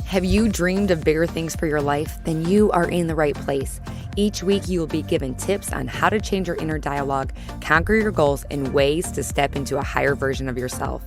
Have you dreamed of bigger things for your life? Then you are in the right place. Each week, you will be given tips on how to change your inner dialogue, conquer your goals, and ways to step into a higher version of yourself.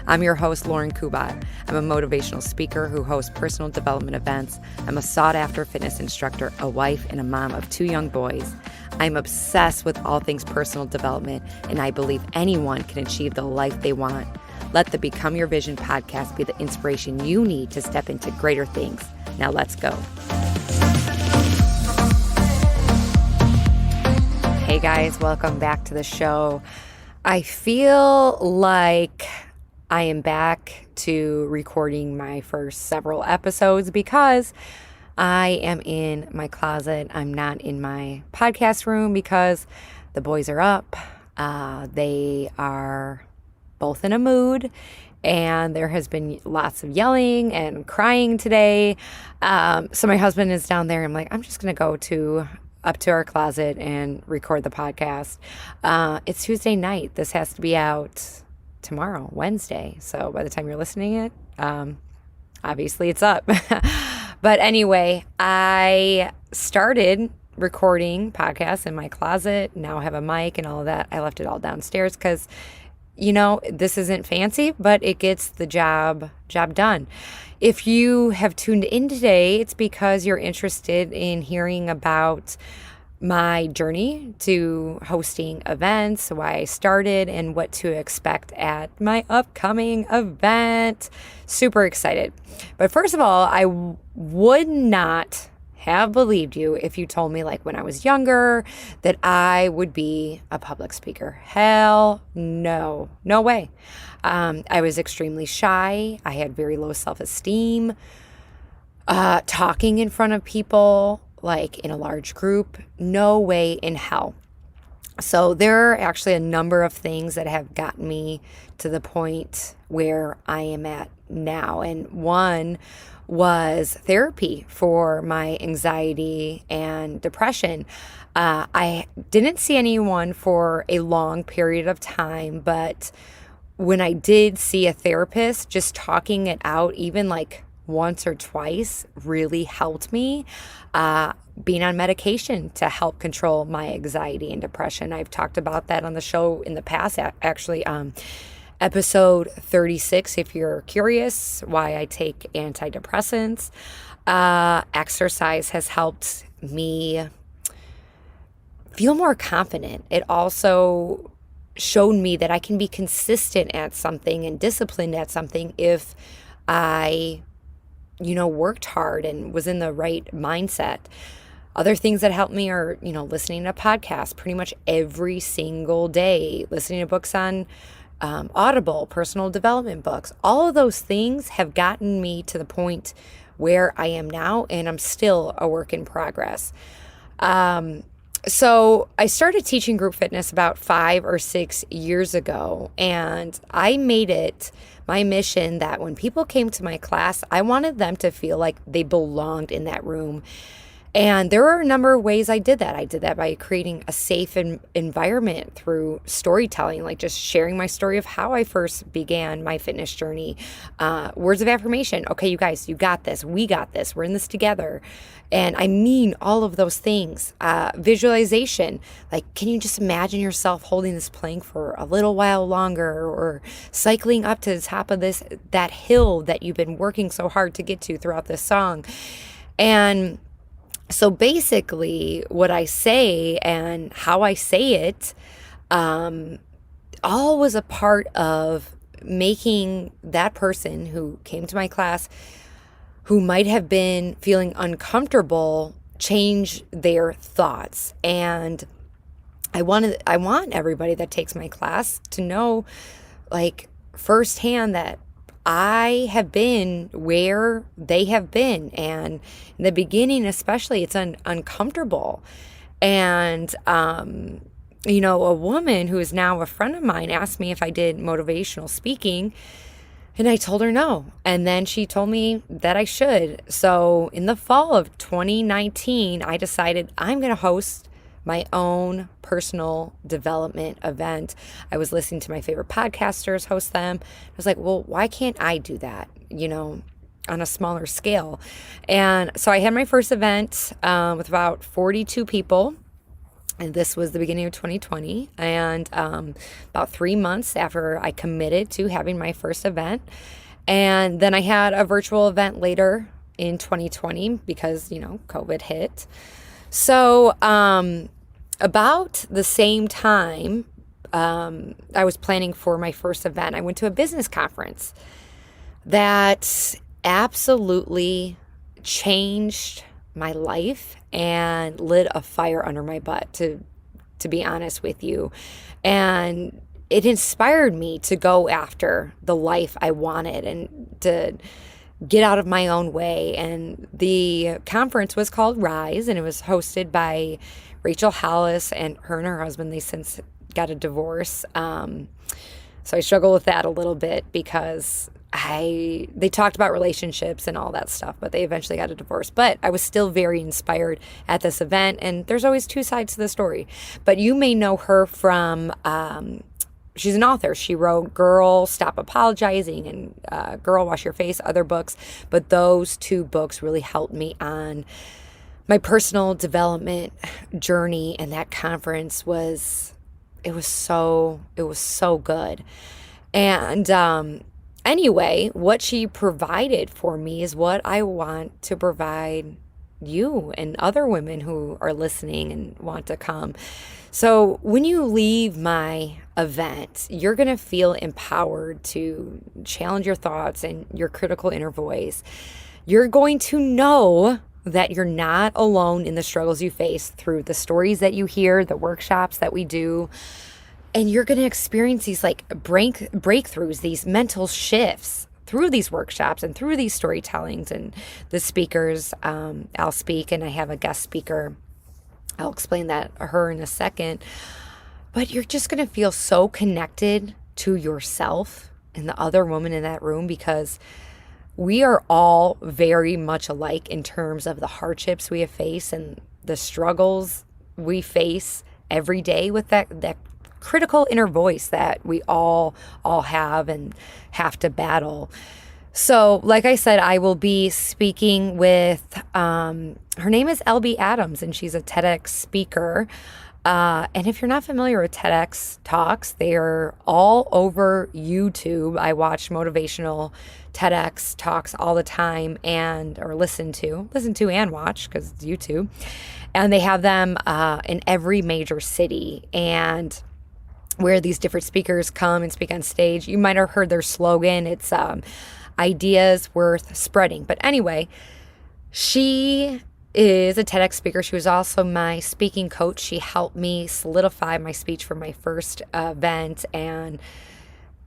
I'm your host, Lauren Kubat. I'm a motivational speaker who hosts personal development events. I'm a sought-after fitness instructor, a wife, and a mom of 2 young boys. I'm obsessed with all things personal development, and I believe anyone can achieve the life they want. Let the Become Your Vision podcast be the inspiration you need to step into greater things. Now let's go. Hey guys, welcome back to the show. I feel like I am back to recording my first several episodes because I am in my closet. I'm not in my podcast room because the boys are up. They are both in a mood, and there has been lots of yelling and crying today. So my husband is down there. I'm like, I'm just going to go up to our closet and record the podcast. It's Tuesday night. This has to be out tomorrow, Wednesday. So by the time you're listening to it, obviously it's up. But anyway, I started recording podcasts in my closet. Now I have a mic and all of that. I left it all downstairs because this isn't fancy, but it gets the job done. If you have tuned in today, it's because you're interested in hearing about my journey to hosting events, why I started, and what to expect at my upcoming event. Super excited. But first of all, I would not have believed you if you told me, like when I was younger, that I would be a public speaker. Hell no way. I was extremely shy. I had very low self-esteem. Talking in front of people, like in a large group, no way in hell. So there are actually a number of things that have gotten me to the point where I am at now. And one was therapy for my anxiety and depression. I didn't see anyone for a long period of time, but when I did see a therapist, just talking it out, even like once or twice, really helped me. Being on medication to help control my anxiety and depression. I've talked about that on the show in the past, actually. Episode 36, if you're curious why I take antidepressants. Exercise has helped me feel more confident. It also showed me that I can be consistent at something and disciplined at something if I, worked hard and was in the right mindset. Other things that help me are, listening to podcasts pretty much every single day, listening to books on Audible, personal development books. All of those things have gotten me to the point where I am now, and I'm still a work in progress. So I started teaching group fitness about 5 or 6 years ago, and I made it my mission that when people came to my class, I wanted them to feel like they belonged in that room. And there are a number of ways I did that. I did that by creating a safe environment through storytelling, like just sharing my story of how I first began my fitness journey. Words of affirmation. Okay, you guys, you got this. We got this. We're in this together. And I mean all of those things. Visualization. Like, can you just imagine yourself holding this plank for a little while longer, or cycling up to the top of that hill that you've been working so hard to get to throughout this song? And so basically what I say and how I say it, all was a part of making that person who came to my class, who might have been feeling uncomfortable, change their thoughts. And I want everybody that takes my class to know, like, firsthand that I have been where they have been. And in the beginning, especially, it's uncomfortable. And, a woman who is now a friend of mine asked me if I did motivational speaking. And I told her no. And then she told me that I should. So in the fall of 2019, I decided I'm going to host my own personal development event. I was listening to my favorite podcasters host them. I was like, well, why can't I do that? on a smaller scale. And so I had my first event with about 42 people. And this was the beginning of 2020. And about 3 months after I committed to having my first event. And then I had a virtual event later in 2020 because, COVID hit. So about the same time, I was planning for my first event. I went to a business conference that absolutely changed my life and lit a fire under my butt, to be honest with you. And it inspired me to go after the life I wanted and to get out of my own way. And the conference was called Rise, and it was hosted by Rachel Hollis, and her husband, they since got a divorce. So I struggle with that a little bit because they talked about relationships and all that stuff, but they eventually got a divorce. But I was still very inspired at this event, and there's always two sides to the story. But you may know her from, she's an author. She wrote Girl, Stop Apologizing, and Girl, Wash Your Face, other books. But those two books really helped me on my personal development journey, and that conference was so good. And anyway, what she provided for me is what I want to provide you and other women who are listening and want to come. So when you leave my event, you're going to feel empowered to challenge your thoughts and your critical inner voice. You're going to know that you're not alone in the struggles you face through the stories that you hear, the workshops that we do. And you're going to experience these breakthroughs, these mental shifts through these workshops and through these storytellings and the speakers. I'll speak, and I have a guest speaker. I'll explain her in a second. But you're just going to feel so connected to yourself and the other woman in that room, because we are all very much alike in terms of the hardships we have faced and the struggles we face every day with that critical inner voice that we all have and have to battle. So, like I said, I will be speaking with, her name is LB Adams, and she's a TEDx speaker. And if you're not familiar with TEDx Talks, they are all over YouTube. I watch motivational TEDx Talks all the time, or listen to and watch, because it's YouTube. And they have them in every major city, and where these different speakers come and speak on stage. You might have heard their slogan. It's ideas worth spreading. But anyway, she is a TEDx speaker. She was also my speaking coach. She helped me solidify my speech for my first event. And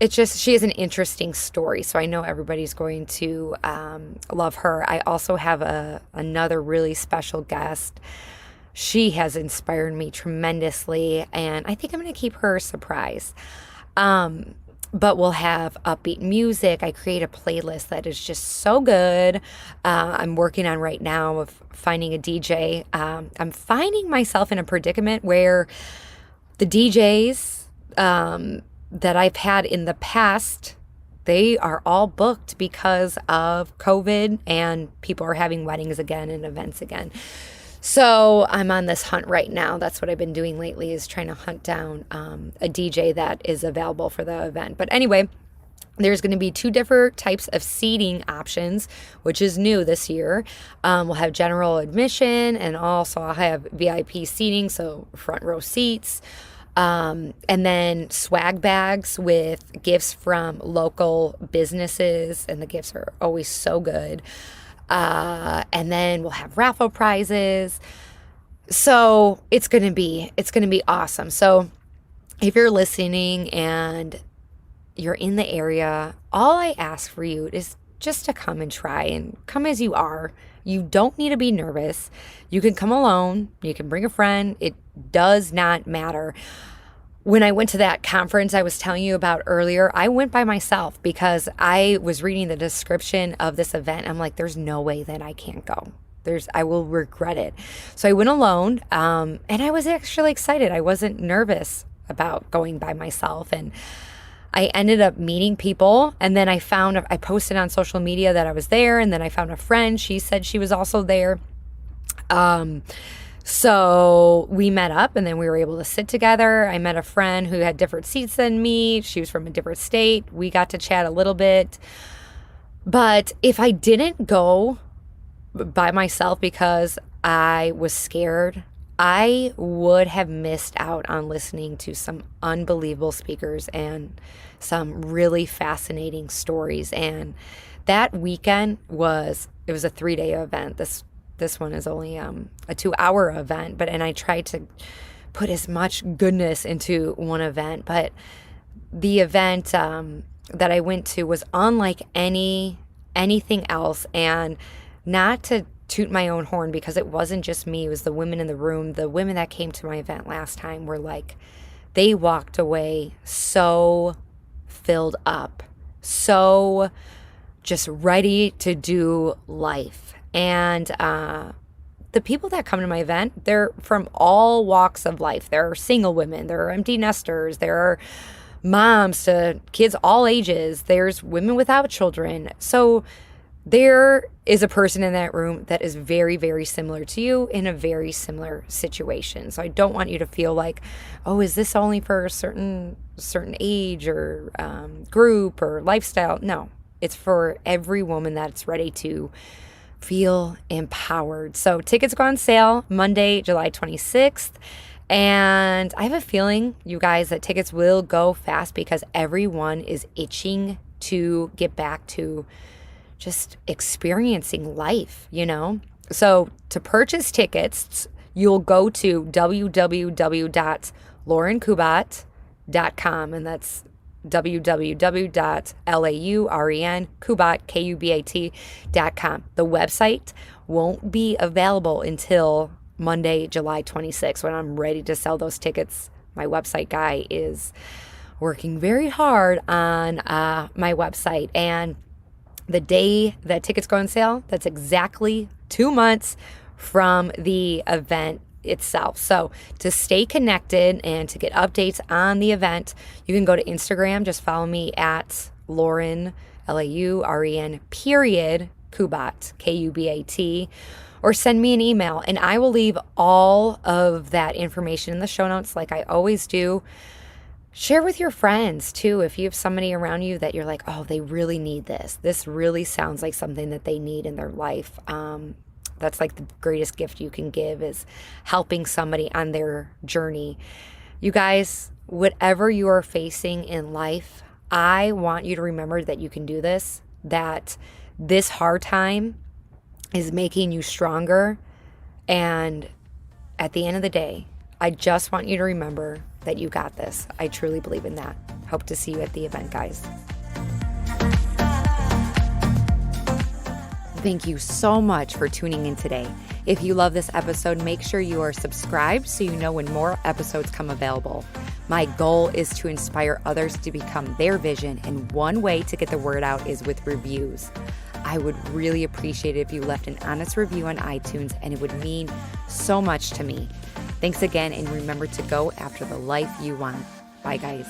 she has an interesting story. So I know everybody's going to love her. I also have another really special guest. She has inspired me tremendously, and I think I'm going to keep her a surprise. But we'll have upbeat music. I create a playlist that is just so good. I'm working on right now of finding a DJ. I'm finding myself in a predicament where the DJs that I've had in the past, they are all booked because of COVID, and people are having weddings again and events again. So I'm on this hunt right now. That's what I've been doing lately, is trying to hunt down a DJ that is available for the event. But anyway, there's going to be 2 different types of seating options, which is new this year. We'll have general admission, and also I'll have VIP seating, so front row seats. And then swag bags with gifts from local businesses, and the gifts are always so good. And then we'll have raffle prizes. So it's going to be awesome. So if you're listening and you're in the area, all I ask for you is just to come and try, and come as you are. You don't need to be nervous. You can come alone. You can bring a friend. It does not matter. When I went to that conference I was telling you about earlier, I went by myself because I was reading the description of this event. I'm like, there's no way that I can't go. I will regret it. So I went alone, and I was actually excited. I wasn't nervous about going by myself. And I ended up meeting people, and then I posted on social media that I was there, and then I found a friend. She said she was also there. So we met up, and then we were able to sit together. I met a friend who had different seats than me. She was from a different state. We got to chat a little bit. But if I didn't go by myself because I was scared, I would have missed out on listening to some unbelievable speakers and some really fascinating stories. And that weekend was a 3-day event. This one is only a 2-hour event, and I tried to put as much goodness into one event. But the event that I went to was unlike anything else, and not to toot my own horn, because it wasn't just me, it was the women in the room. The women that came to my event last time were like, they walked away so filled up, so just ready to do life. And the people that come to my event, they're from all walks of life. There are single women, there are empty nesters, there are moms to kids all ages, there's women without children. So there is a person in that room that is very, very similar to you in a very similar situation. So I don't want you to feel like, oh, is this only for a certain age or group or lifestyle? No, it's for every woman that's ready to feel empowered. So tickets go on sale Monday, July 26th. And I have a feeling, you guys, that tickets will go fast because everyone is itching to get back to just experiencing life, So to purchase tickets, you'll go to www.laurenkubat.com, and that's www.laurenkubat.com. The website won't be available until Monday, July 26th, when I'm ready to sell those tickets. My website guy is working very hard on my website, and the day that tickets go on sale, that's exactly 2 months from the event itself. So to stay connected and to get updates on the event, you can go to Instagram. Just follow me at Lauren, Lauren, Kubat, Kubat, or send me an email, and I will leave all of that information in the show notes like I always do. Share with your friends too. If you have somebody around you that you're like, oh, they really need this. This really sounds like something that they need in their life. That's like the greatest gift you can give, is helping somebody on their journey. You guys, whatever you are facing in life, I want you to remember that you can do this, that this hard time is making you stronger. And at the end of the day, I just want you to remember that you got this. I truly believe in that. Hope to see you at the event, guys. Thank you so much for tuning in today. If you love this episode, make sure you are subscribed so you know when more episodes come available. My goal is to inspire others to become their vision, and one way to get the word out is with reviews. I would really appreciate it if you left an honest review on iTunes, and it would mean so much to me. Thanks again, and remember to go after the life you want. Bye, guys.